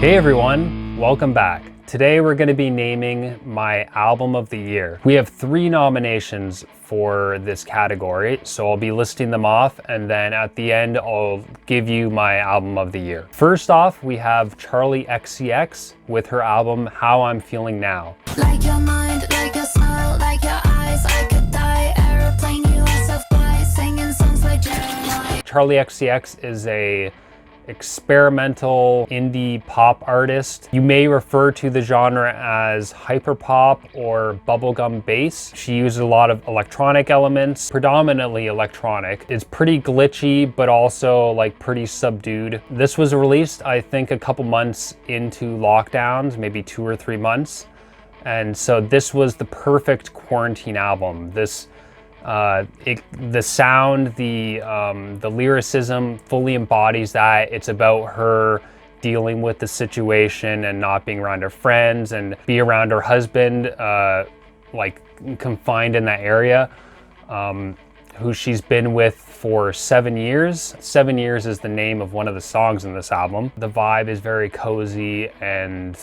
Hey everyone, welcome back. Today we're going to be naming my album of the year. We have 3 nominations for this category, so I'll be listing them off and then at the end I'll give you my album of the year. First off, we have Charli XCX with her album How I'm Feeling Now. Like your mind, like your smile, like your eyes, I could die. Airplane, US fly, singing songs like Jeremiah. Charli XCX is a experimental indie pop artist. You may refer to the genre as hyperpop or bubblegum bass. She uses a lot of electronic elements, predominantly electronic. It's pretty glitchy, but also like pretty subdued. This was released, I think, a couple months into lockdowns, maybe 2 or 3 months. And so this was the perfect quarantine album. The sound, the lyricism fully embodies that. It's about her dealing with the situation and not being around her friends and be around her husband, like confined in that area, who she's been with for 7 years. 7 years is the name of one of the songs in this album. The vibe is very cozy and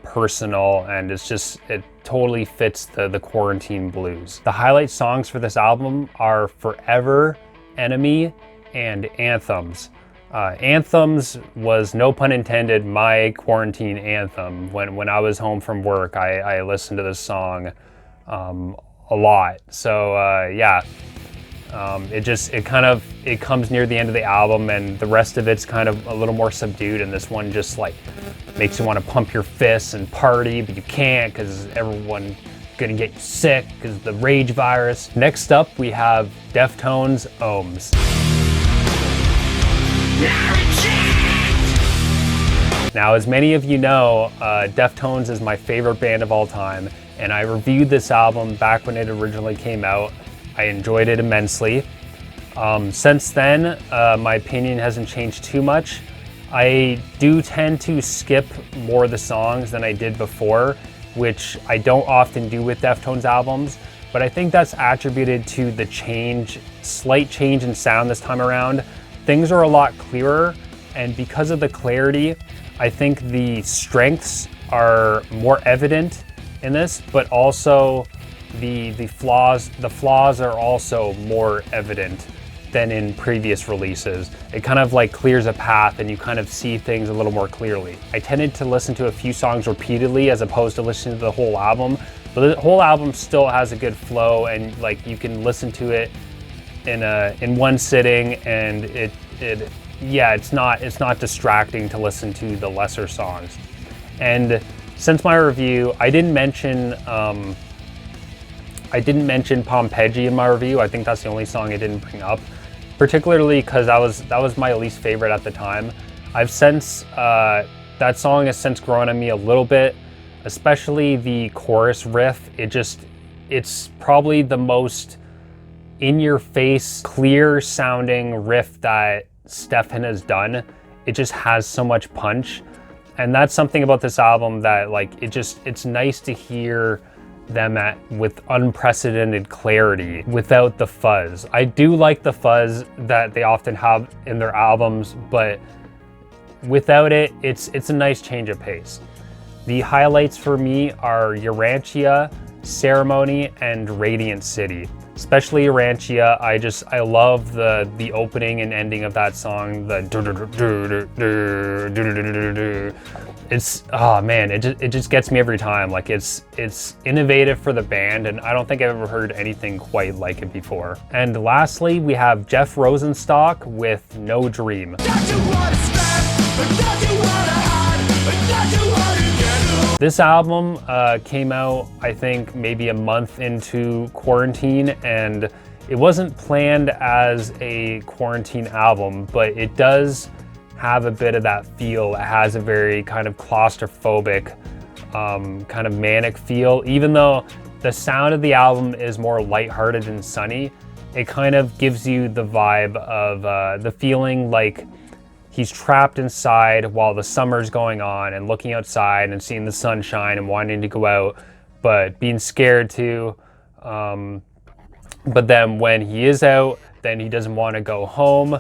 personal, and it totally fits the quarantine blues. The highlight songs for this album are Forever, Enemy, and Anthems. Anthems was, no pun intended, my quarantine anthem. When I was home from work, I listened to this song a lot. So yeah. It comes near the end of the album and the rest of it's kind of a little more subdued, and this one just like makes you want to pump your fists and party, but you can't because everyone's gonna get you sick because of the rage virus. Next up we have Deftones' Ohms. Now, as many of you know, Deftones is my favorite band of all time, and I reviewed this album back when it originally came out. I enjoyed it immensely. Since then, my opinion hasn't changed too much. I do tend to skip more of the songs than I did before, which I don't often do with Deftones albums, but I think that's attributed to the slight change in sound this time around. Things are a lot clearer, and because of the clarity, I think the strengths are more evident in this, but also the flaws are also more evident than in previous releases. It kind of like clears a path and you kind of see things a little more clearly. I tended to listen to a few songs repeatedly as opposed to listening to the whole album, but the whole album still has a good flow, and like you can listen to it in one sitting, and it's not distracting to listen to the lesser songs. And since my review, I didn't mention Pompeii in my review. I think that's the only song I didn't bring up, particularly because that was my least favorite at the time. I've since that song has since grown on me a little bit, especially the chorus riff. It's probably the most in-your-face, clear-sounding riff that Stefan has done. It just has so much punch, and that's something about this album that like it's nice to hear them with unprecedented clarity without the fuzz. I do like the fuzz that they often have in their albums, but without it, it's a nice change of pace. The highlights for me are Urantia, Ceremony, and Radiant City. Especially Urantia, I love the opening and ending of that song. It just gets me every time. Like it's innovative for the band, and I don't think I've ever heard anything quite like it before. And lastly, we have Jeff Rosenstock with No Dream. This album came out, I think, maybe a month into quarantine, and it wasn't planned as a quarantine album, but it does have a bit of that feel. It has a very kind of claustrophobic, kind of manic feel. Even though the sound of the album is more lighthearted and sunny, it kind of gives you the vibe of the feeling like he's trapped inside while the summer's going on and looking outside and seeing the sunshine and wanting to go out, but being scared too. But then when he is out, then he doesn't want to go home.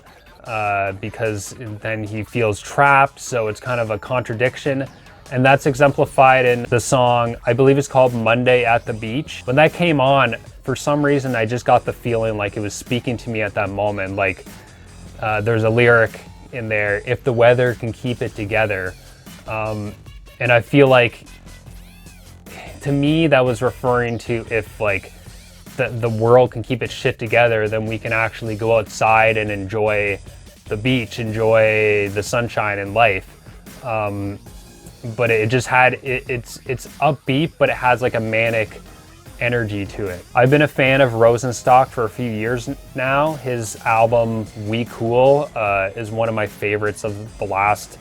because then he feels trapped, so it's kind of a contradiction. And that's exemplified in the song, I believe it's called Monday at the Beach. When that came on, for some reason, I just got the feeling like it was speaking to me at that moment. Like there's a lyric in there, if the weather can keep it together. And I feel like, to me, that was referring to if like the world can keep its shit together, then we can actually go outside and enjoy the beach, enjoy the sunshine and life. But it just had, it's upbeat, but it has like a manic energy to it. I've been a fan of Rosenstock for a few years now. His album We Cool is one of my favorites of the last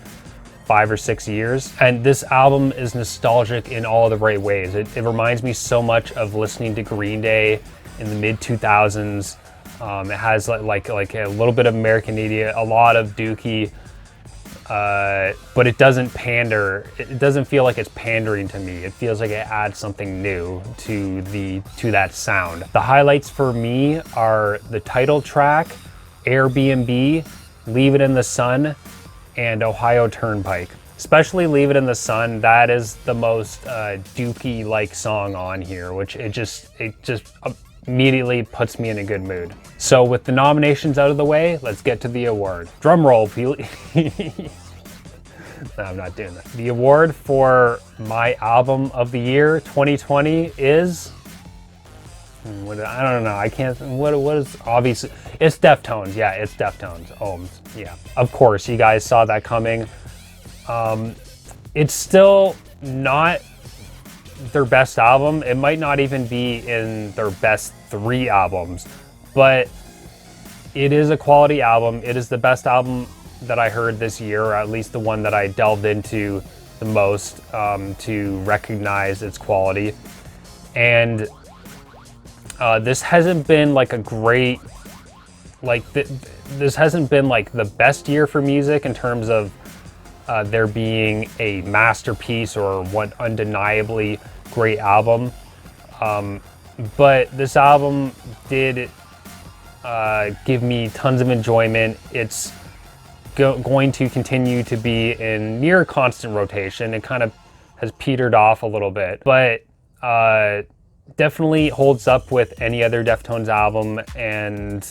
5 or 6 years. And this album is nostalgic in all the right ways. It reminds me so much of listening to Green Day in the mid 2000s. It has like a little bit of American Idiot, a lot of Dookie, but it doesn't pander. It doesn't feel like it's pandering to me. It feels like it adds something new to that sound. The highlights for me are the title track, Airbnb, Leave It in the Sun, and Ohio Turnpike. Especially Leave It in the Sun, that is the most Dookie-like song on here, which it just immediately puts me in a good mood. So with the nominations out of the way, let's get to the award. Drum roll, please. No, I'm not doing that. The award for my album of the year 2020 is, I don't know, I can't, what is, obviously, it's Deftones. Yeah, it's Deftones, Ohms, yeah. Of course, you guys saw that coming. It's still not their best album. It might not even be in their best 3 albums, but it is a quality album. It is the best album that I heard this year, or at least the one that I delved into the most to recognize its quality. And this hasn't been like a great, like this hasn't been like the best year for music in terms of there being a masterpiece or one undeniably great album. But this album did give me tons of enjoyment. It's going to continue to be in near constant rotation. It kind of has petered off a little bit, but definitely holds up with any other Deftones album. And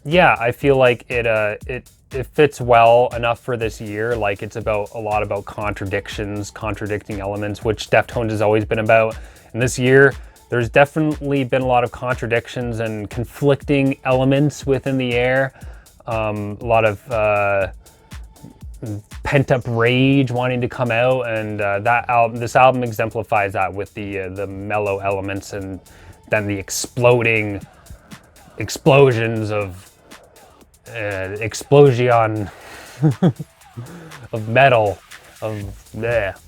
yeah, I feel like it fits well enough for this year. Like, it's about a lot about contradictions, contradicting elements, which Deftones has always been about. And this year, there's definitely been a lot of contradictions and conflicting elements within the air. A lot of pent-up rage wanting to come out, and this album exemplifies that with the mellow elements, and then the explosions of explosion of metal, of bleh.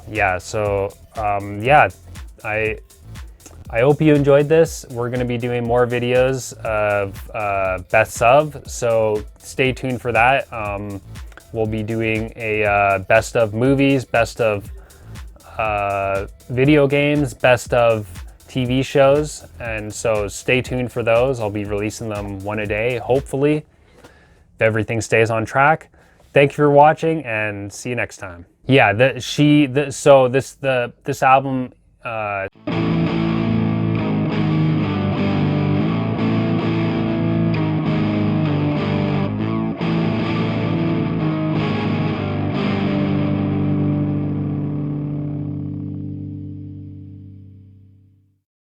Yeah. So yeah, I hope you enjoyed this. We're going to be doing more videos of best of, so stay tuned for that. We'll be doing a best of movies, best of video games, best of TV shows, and so stay tuned for those. I'll be releasing them one a day, hopefully, if everything stays on track. Thank you for watching, and see you next time. Yeah, this album